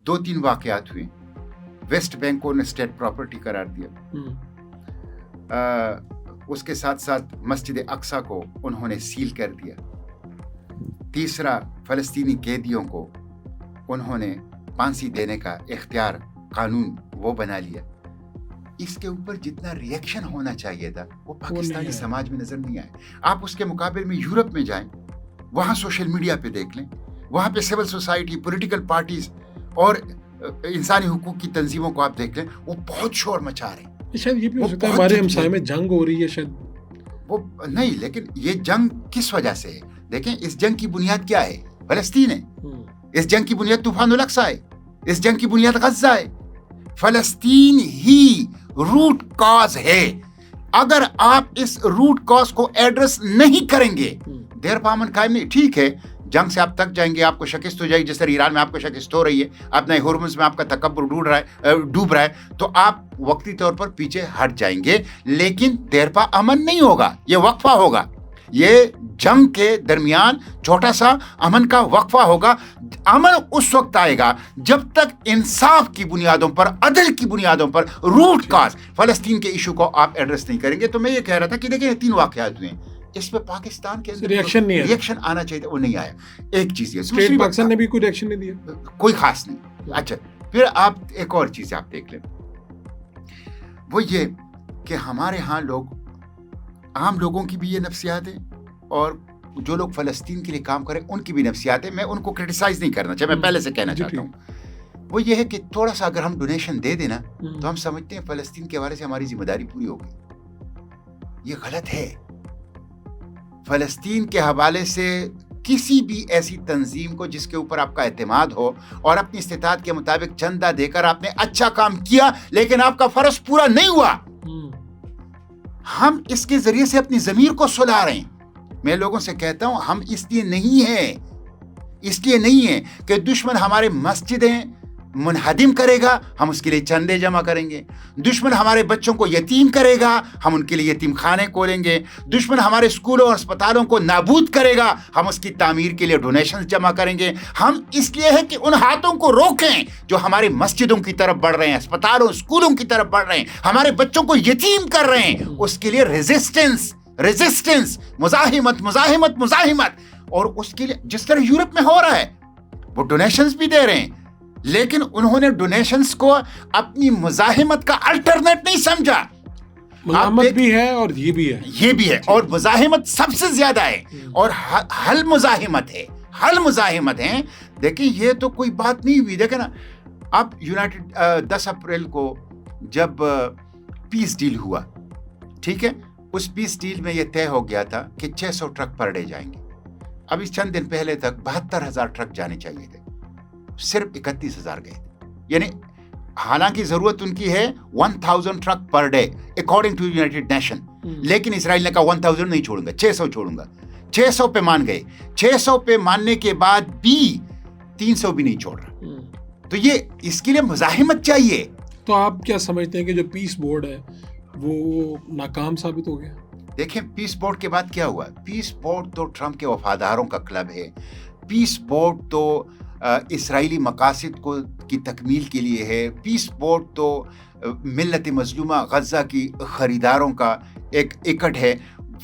2-3 वाकयात हुए. West Bank को उन्होंने स्टेट प्रॉपर्टी करार दिया. उसके साथ साथ मस्जिद अक्सा को उन्होंने सील कर दिया. तीसरा, फ़लस्तीनी कैदियों को उन्होंने फांसी देने का इख्तियार कानून वो बना लिया. इसके ऊपर जितना रिएक्शन होना चाहिए था वो पाकिस्तानी समाज में नजर नहीं आया. आप उसके मुकाबले में यूरोप में जाएं, वहाँ सोशल मीडिया पे देख लें, वहाँ पे सिविल सोसाइटी, पॉलिटिकल पार्टीज और इंसानी हुकूक की तंजीमों को आप देख लें, वो बहुत शोर मचा रहे हैं. शायद ये भी हो सकता है हमारे हमसाये में जंग हो रही है शायद. वो नहीं, लेकिन ये जंग किस वजह से है? देखें, इस जंग की बुनियाद क्या है? फलस्तीन है. इस जंग की बुनियाद तूफानुल अक्सा है. इस जंग की बुनियाद गज़ा है. फलस्तीन ही रूट कॉज है. अगर आप इस रूट कॉज को एड्रेस नहीं करेंगे, देर पामन कायम नहीं. ठीक है, जंग से आप तक जाएंगे, आपको शिकस्त हो जाएगी, जिस तरह ईरान में आपको शिकस्त हो रही है, अपने हुर्मुज़ में आपका तकब्बुर डूब रहा है, तो आप वक्ती तौर पर पीछे हट जाएंगे, लेकिन देरपा अमन नहीं होगा. ये वक्फा होगा. ये जंग के दरमियान छोटा सा अमन का वक्फा होगा. अमन उस वक्त आएगा जब तक इंसाफ की बुनियादों पर, अदल की बुनियादों पर, रूट कॉज फलस्तीन के इशू को आप एड्रेस नहीं करेंगे. तो मैं ये कह रहा था कि देखिए 3 वाकयात हुए, इस पे पाकिस्तान के अंदर रिएक्शन आना चाहिए, वो नहीं आया. एक चीज है, स्टेट पाकिस्तान ने भी कोई रिएक्शन नहीं दिया, कोई खास नहीं. अच्छा, फिर आप एक और चीज आप देख लें, वो ये कि हमारे यहाँ लोग, आम लोगों की भी ये नफ्सियात है और जो लोग फलस्तीन के लिए काम करें उनकी भी नफ्सियात है. मैं उनको क्रिटिसाइज नहीं करना चाहिए, मैं पहले से कहना चाहता हूँ. वो ये है कि थोड़ा सा अगर हम डोनेशन दे देना तो हम समझते हैं फलस्तीन के हवाले से हमारी जिम्मेदारी पूरी हो गई. ये गलत है. फलस्तीन के हवाले से किसी भी ऐसी तंजीम को जिसके ऊपर आपका एतमाद हो और अपनी इस्तिताअत के मुताबिक चंदा देकर आपने अच्छा काम किया लेकिन आपका फर्ज पूरा नहीं हुआ, हम इसके जरिए से अपनी ज़मीर को सुला रहे हैं. मैं लोगों से कहता हूं, हम इसलिए नहीं है कि दुश्मन हमारे मस्जिदें मुनहदिम करेगा, हम उसके लिए चंदे जमा करेंगे. दुश्मन हमारे बच्चों को यतीम करेगा, हम उनके लिए यतीम खाने खोलेंगे. दुश्मन हमारे स्कूलों और अस्पतालों को नाबूद करेगा, हम उसकी तामीर के लिए डोनेशंस जमा करेंगे. हम इसलिए है कि उन हाथों को रोकें जो हमारे मस्जिदों की तरफ बढ़ रहे हैं, अस्पतालों, स्कूलों की तरफ बढ़ रहे हैं, हमारे बच्चों को यतीम कर रहे हैं. उसके लिए रेजिस्टेंस, मुजाहिमत. और उसके लिए जिस तरह यूरोप में हो रहा है, वो डोनेशंस भी दे रहे हैं, लेकिन उन्होंने डोनेशंस को अपनी मुजाहिमत का अल्टरनेट नहीं समझा. मुजाहिमत भी है और ये भी है और मुजाहिमत सबसे ज्यादा है और हल मुजाहिमत है. देखिए, ये तो कोई बात नहीं हुई. देखे ना, अब यूनाइटेड 10 अप्रैल को जब पीस डील हुआ, ठीक है, उस पीस डील में ये तय हो गया था कि 600 ट्रक पर डे जाएंगे. अभी चंद दिन पहले तक 72,000 ट्रक जाने चाहिए थे, सिर्फ 31,000 गए. यानी हालांकि जरूरत उनकी है 1000 truck per day according to United Nation, लेकिन इजराइल ने कहा 1000 नहीं छोड़ूंगा, 600 छोड़ूंगा. 600 पे मान गए. 600 पे मानने के बाद भी 300 भी नहीं छोड़ रहा. तो ये इसके लिए मुजाहिमत चाहिए. तो आप क्या समझते हैं कि जो पीस बोर्ड है वो नाकाम साबित हो गया? देखें, पीस बोर्ड के बाद क्या हुआ? पीस बोर्ड तो ट्रंप के वफादारों का क्लब है. पीस बोर्ड तो इसराइली मकासद को की तकमील के लिए है. पीस बोर्ड तो मिल्लत मजलूमा गज़ा की ख़रीदारों का एक इकट्ठ है.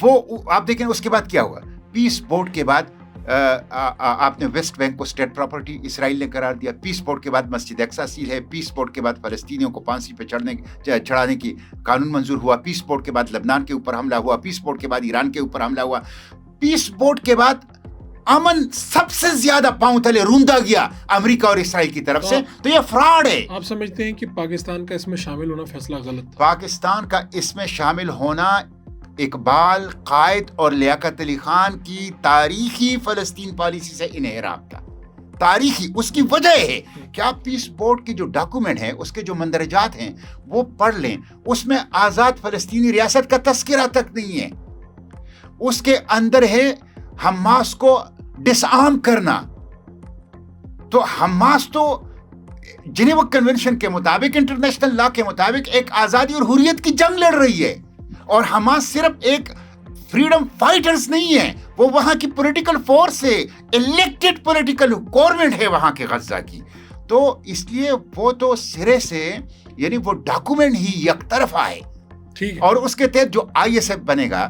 वो आप देखें, उसके बाद क्या हुआ? पीस बोर्ड के बाद आपने वेस्ट बैंक को स्टेट प्रॉपर्टी इसराइल ने करार दिया. पीस बोर्ड के बाद मस्जिद अक्सा सील है. पीस बोर्ड के बाद फ़लस्तीनियों को फांसी पे चढ़ाने की कानून मंजूर हुआ. पीस बोर्ड के बाद लबनान के ऊपर हमला हुआ. पीस बोर्ड के बाद ईरान के ऊपर हमला हुआ. पीस बोर्ड के बाद अमन सबसे ज्यादा पांव तले रूंधा गया अमेरिका और इसराइल की तरफ से. तो ये फ्रॉड है. आप समझते हैं कि पाकिस्तान का इसमें शामिल होना फैसला गलत था? पाकिस्तान का इसमें शामिल होना इकबाल, कायद और लियाकत अली खान की तारीखी फलस्तीन पॉलिसी से इन्हिराफ था. तारीखी उसकी वजह है कि आप पीस बोर्ड की जो डॉक्यूमेंट है, उसके जो मंदरजात हैं, वो पढ़ लें. उसमें आज़ाद फलस्तीनी रियासत का तस्करा तक नहीं है. उसके अंदर है हमास को डिसआर्म करना. तो हमास तो जिनेवा कन्वेंशन के मुताबिक, इंटरनेशनल लॉ के मुताबिक एक आज़ादी और हुर्रियत की जंग लड़ रही है. और हमास सिर्फ एक फ्रीडम फाइटर्स नहीं है, वो वहां की पॉलिटिकल फोर्स है, इलेक्टेड पॉलिटिकल गवर्नमेंट है वहां के गज़ा की. تو اس لیے وہ تو سرے سے یعنی وہ ڈاکومنٹ ہی یک طرفہ ہے. ٹھیک ہے. اور اس کے تحت جو آئی ایس ایف بنے گا,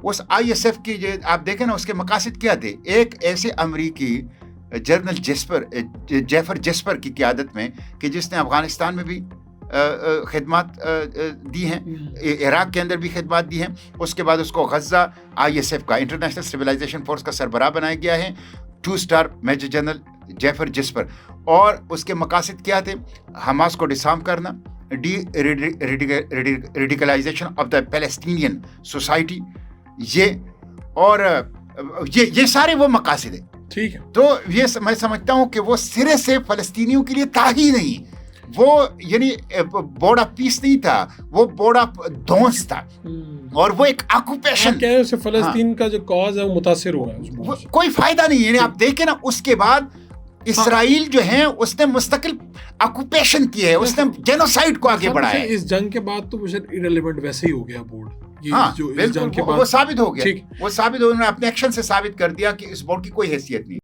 اس آئی ایس ایف کی جو آپ دیکھیں نا اس کے مقاصد کیا تھے. ایک ایسے امریکی جنرل جیفر جیسپر کی قیادت میں کہ جس نے افغانستان میں بھی خدمات دی ہیں, عراق کے اندر بھی خدمات دی ہیں. اس کے بعد اس کو غزہ آئی ایس ایف کا انٹرنیشنل سویلائزیشن فورس کا سربراہ بنایا گیا ہے, 2 star major general Jeffer Jasper. اور اس کے مقاصد کیا تھے؟ حماس کو ڈسارم کرنا, D radicalisation of the Palestinian society, یہ سارے وہ مقاصد ہیں. ٹھیک ہے. تو یہ میں سمجھتا ہوں کہ وہ سرے سے فلسطینیوں کے لیے تھا ہی نہیں. وہ یعنی بورڈ آف پیس نہیں تھا, وہ بورڈ آف دونس تھا, اور وہ ایک آکوپیشن. کیا ہے اسے فلسطین کا جو کاز ہے وہ متاثر ہوا ہے, کوئی فائدہ نہیں. یعنی آپ دیکھیں نا اس کے بعد اسرائیل جو ہے اس نے مستقل آکوپیشن کی ہے, اس نے جینوسائیڈ کو آگے بڑھایا. اس جنگ کے بعد تو مجھے ایرریلیونٹ ویسے ہی ہو گیا بورڈ. ہاں بالکل, وہ ثابت ہو گیا, وہ ثابت ہو, انہوں نے اپنے ایکشن سے ثابت کر دیا کہ اس بورڈ کی کوئی حیثیت نہیں.